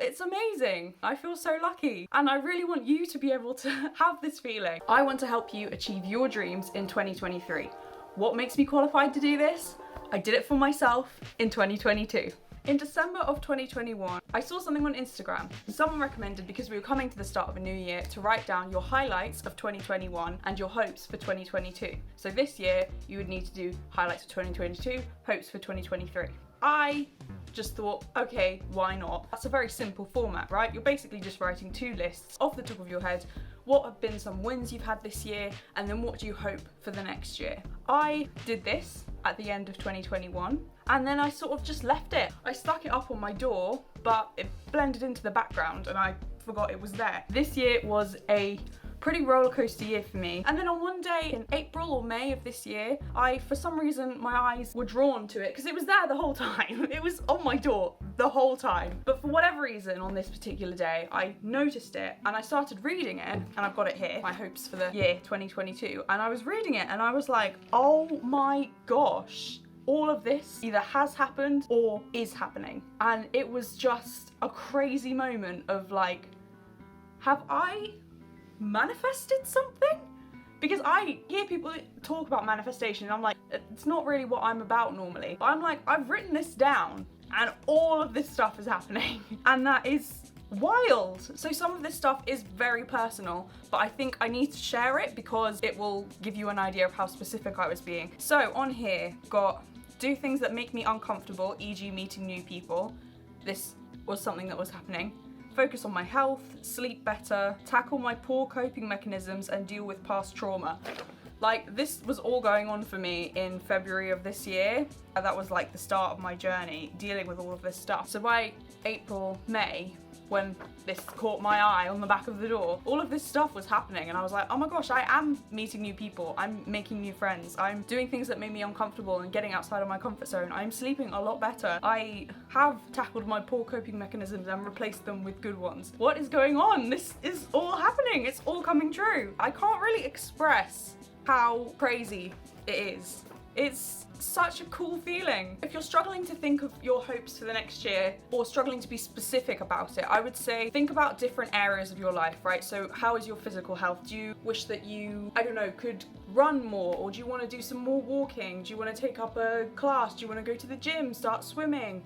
It's amazing. I feel so lucky. And I really want you to be able to have this feeling. I want to help you achieve your dreams in 2023. What makes me qualified to do this? I did it for myself in 2022. In December of 2021, I saw something on Instagram. Someone recommended, because we were coming to the start of a new year, to write down your highlights of 2021 and your hopes for 2022. So this year, you would need to do highlights for 2022, hopes for 2023. I just thought, okay, why not? That's a very simple format, right? You're basically just writing two lists off the top of your head. What have been some wins you've had this year, and then what do you hope for the next year? I did this at the end of 2021, and then I sort of just left it. I stuck it up on my door, but it blended into the background and I forgot it was there. This year was a pretty roller coaster year for me. And then on one day in April or May of this year, for some reason, my eyes were drawn to it because it was there the whole time. It was on my door the whole time. But for whatever reason, on this particular day, I noticed it and I started reading it, and I've got it here, my hopes for the year 2022. And I was reading it and I was like, oh my gosh. All of this either has happened or is happening. And it was just a crazy moment of like, have I manifested something? Because I hear people talk about manifestation and I'm like, it's not really what I'm about normally. But I'm like, I've written this down and all of this stuff is happening. And that is wild. So some of this stuff is very personal, but I think I need to share it because it will give you an idea of how specific I was being. So on here, got do things that make me uncomfortable, e.g. meeting new people. This was something that was happening. Focus on my health, sleep better, tackle my poor coping mechanisms and deal with past trauma. Like, this was all going on for me in February of this year. That was like the start of my journey, dealing with all of this stuff. So by April, May, when this caught my eye on the back of the door, all of this stuff was happening and I was like, oh my gosh, I am meeting new people, I'm making new friends, I'm doing things that make me uncomfortable and getting outside of my comfort zone, I'm sleeping a lot better, I have tackled my poor coping mechanisms and replaced them with good ones. What is going on? This is all happening, it's all coming true. I can't really express how crazy it is. It's such a cool feeling. If you're struggling to think of your hopes for the next year or struggling to be specific about it, I would say think about different areas of your life, right? So how is your physical health? Do you wish that you, I don't know, could run more, or do you want to do some more walking? Do you want to take up a class? Do you want to go to the gym, start swimming?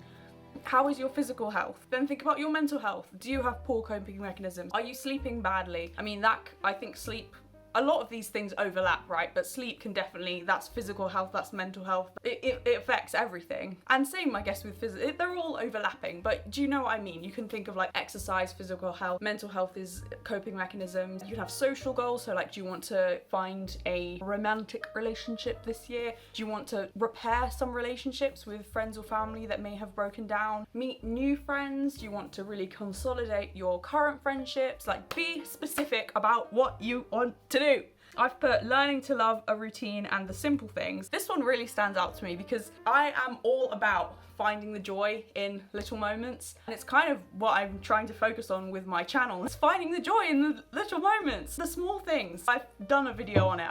How is your physical health? Then think about your mental health. Do you have poor coping mechanisms? Are you sleeping badly? I mean, I think sleep, a lot of these things overlap, right? But sleep can definitely, that's physical health, that's mental health. It affects everything. And same, I guess, with physical, they're all overlapping, but do you know what I mean? You can think of like exercise, physical health, mental health is coping mechanisms. You can have social goals, so like, do you want to find a romantic relationship this year? Do you want to repair some relationships with friends or family that may have broken down? Meet new friends? Do you want to really consolidate your current friendships? Like, be specific about what you want to do. I've put learning to love a routine and the simple things. This one really stands out to me because I am all about finding the joy in little moments, and it's kind of what I'm trying to focus on with my channel. It's finding the joy in the little moments, the small things. I've done a video on it.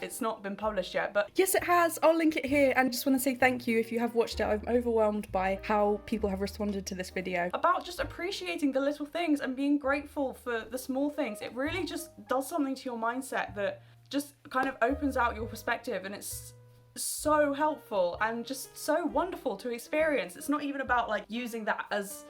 It's not been published yet, but yes, it has. I'll link it here, and just want to say thank you if you have watched it. I'm overwhelmed by how people have responded to this video about just appreciating the little things and being grateful for the small things. It really just does something to your mindset that just kind of opens out your perspective, and it's so helpful and just so wonderful to experience. It's not even about like using that as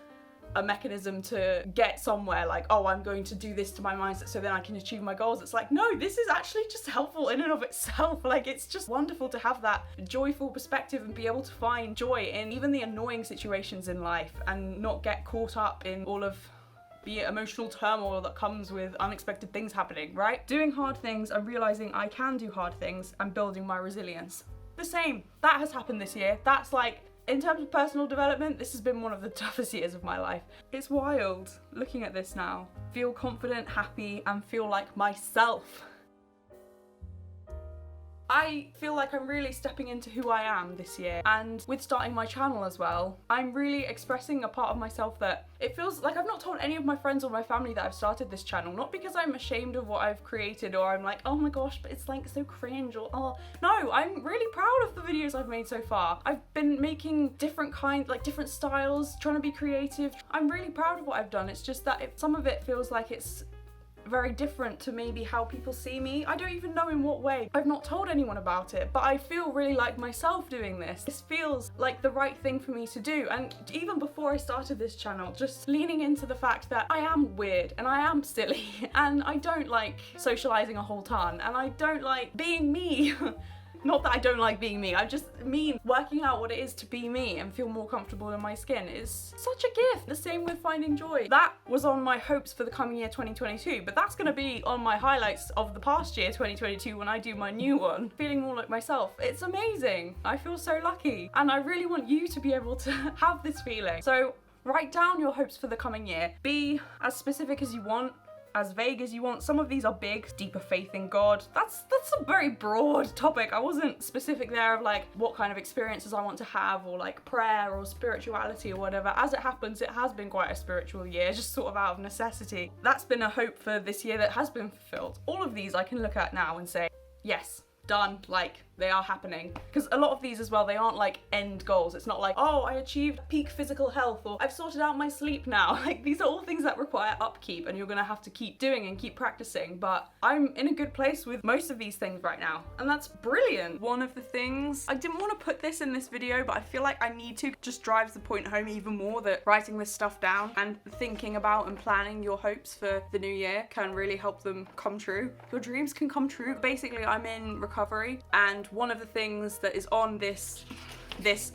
a mechanism to get somewhere, like, oh, I'm going to do this to my mindset so then I can achieve my goals. It's like, no, this is actually just helpful in and of itself. Like, it's just wonderful to have that joyful perspective and be able to find joy in even the annoying situations in life and not get caught up in all of the emotional turmoil that comes with unexpected things happening, right? Doing hard things and realizing I can do hard things and building my resilience. The same, that has happened this year. That's like, in terms of personal development, this has been one of the toughest years of my life. It's wild looking at this now. Feel confident, happy, and feel like myself. I feel like I'm really stepping into who I am this year, and with starting my channel as well, I'm really expressing a part of myself that it feels like I've not told any of my friends or my family that I've started this channel, not because I'm ashamed of what I've created or I'm like, oh my gosh, but it's like so cringe or oh no, I'm really proud of the videos I've made so far. I've been making different kinds, like different styles, trying to be creative. I'm really proud of what I've done. It's just that some of it feels like it's very different to maybe how people see me. I don't even know in what way. I've not told anyone about it, but I feel really like myself doing this. This feels like the right thing for me to do. And even before I started this channel, just leaning into the fact that I am weird and I am silly and I don't like socializing a whole ton and I don't like being me. Not that I don't like being me, I just mean working out what it is to be me and feel more comfortable in my skin is such a gift. The same with finding joy. That was on my hopes for the coming year 2022, but that's gonna be on my highlights of the past year 2022 when I do my new one. Feeling more like myself. It's amazing. I feel so lucky. And I really want you to be able to have this feeling. So write down your hopes for the coming year. Be as specific as you want, as vague as you want. Some of these are big, deeper faith in God. That's a very broad topic. I wasn't specific there of like what kind of experiences I want to have or like prayer or spirituality or whatever. As it happens, it has been quite a spiritual year, just sort of out of necessity. That's been a hope for this year that has been fulfilled. All of these I can look at now and say, yes, done, like they are happening. Because a lot of these as well, they aren't like end goals. It's not like, oh, I achieved peak physical health or I've sorted out my sleep now. Like these are all things that require upkeep and you're gonna have to keep doing and keep practicing. But I'm in a good place with most of these things right now. And that's brilliant. One of the things, I didn't want to put this in this video, but I feel like I need to, just drives the point home even more that writing this stuff down and thinking about and planning your hopes for the new year can really help them come true. Your dreams can come true. Basically, I'm in recovery and one of the things that is on this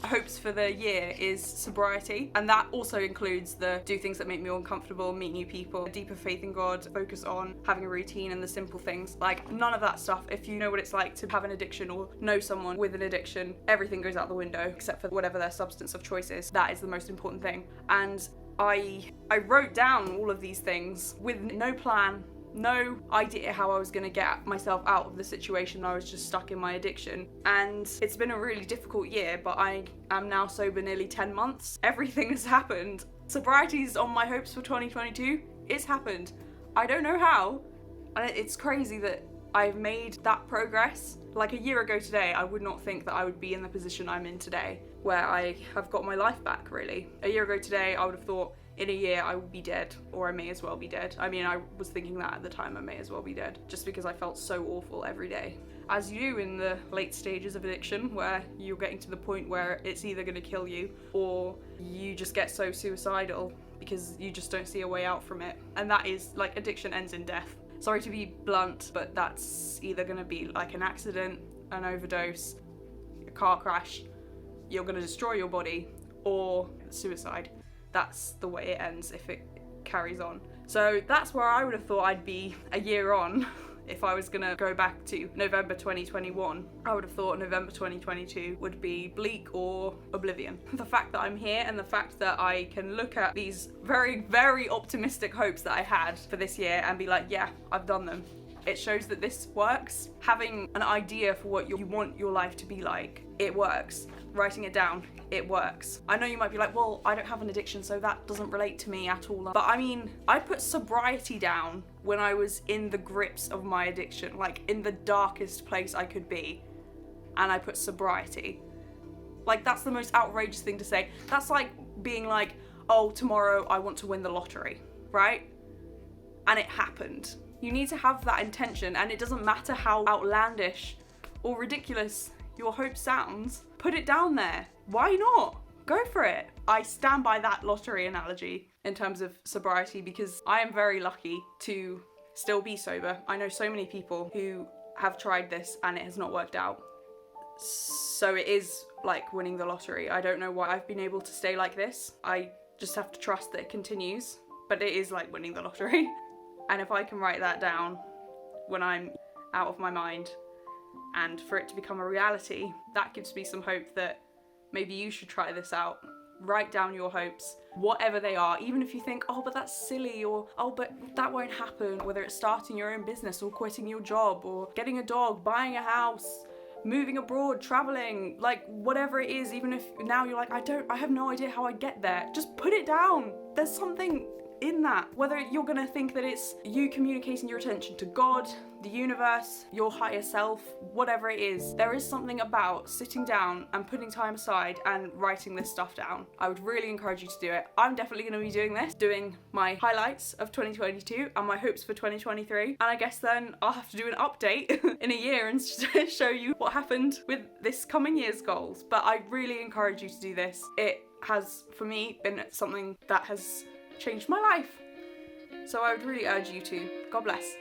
hopes for the year is sobriety, and that also includes the do things that make me uncomfortable, meet new people, deeper faith in God, focus on having a routine and the simple things. Like none of that stuff, if you know what it's like to have an addiction or know someone with an addiction, everything goes out the window except for whatever their substance of choice is. That is the most important thing. And I wrote down all of these things with no plan, no idea how I was going to get myself out of the situation. I was just stuck in my addiction, and it's been a really difficult year, but I am now sober nearly 10 months. Everything has happened. Sobriety's on my hopes for 2022. It's happened. I don't know how, and it's crazy that I've made that progress. Like a year ago today, I would not think that I would be in the position I'm in today, where I have got my life back, really. A year ago today, I would have thought, in a year I will be dead, or I may as well be dead. I mean, I was thinking that at the time, I may as well be dead, just because I felt so awful every day. As you do in the late stages of addiction, where you're getting to the point where it's either gonna kill you, or you just get so suicidal because you just don't see a way out from it. And that is, like, addiction ends in death. Sorry to be blunt, but that's either gonna be like an accident, an overdose, a car crash, you're gonna destroy your body, or suicide. That's the way it ends if it carries on. So that's where I would have thought I'd be a year on. If I was gonna go back to November 2021, I would have thought November 2022 would be bleak or oblivion. The fact that I'm here and the fact that I can look at these very, very optimistic hopes that I had for this year and be like, yeah, I've done them. It shows that this works. Having an idea for what you want your life to be like, it works. Writing it down, it works. I know you might be like, well, I don't have an addiction, so that doesn't relate to me at all. But I mean, I put sobriety down when I was in the grips of my addiction, like in the darkest place I could be, and I put sobriety. Like, that's the most outrageous thing to say. That's like being like, oh, tomorrow I want to win the lottery, right? And it happened. You need to have that intention, and it doesn't matter how outlandish or ridiculous your hope sounds, put it down there. Why not? Go for it. I stand by that lottery analogy in terms of sobriety because I am very lucky to still be sober. I know so many people who have tried this and it has not worked out. So it is like winning the lottery. I don't know why I've been able to stay like this. I just have to trust that it continues, but it is like winning the lottery. And if I can write that down when I'm out of my mind, and for it to become a reality, that gives me some hope that maybe you should try this out. Write down your hopes, whatever they are, even if you think, oh, but that's silly, or oh, but that won't happen, whether it's starting your own business or quitting your job or getting a dog, buying a house, moving abroad, traveling, like whatever it is, even if now you're like, I have no idea how I get there, just put it down. There's something in that. Whether you're gonna think that it's you communicating your attention to God, the universe, your higher self, whatever it is, there is something about sitting down and putting time aside and writing this stuff down. I would really encourage you to do it. I'm definitely going to be doing this, doing my highlights of 2022 and my hopes for 2023, and I guess then I'll have to do an update in a year and show you what happened with this coming year's goals. But I really encourage you to do this. It has, for me, been something that has changed my life. So I would really urge you to. God bless.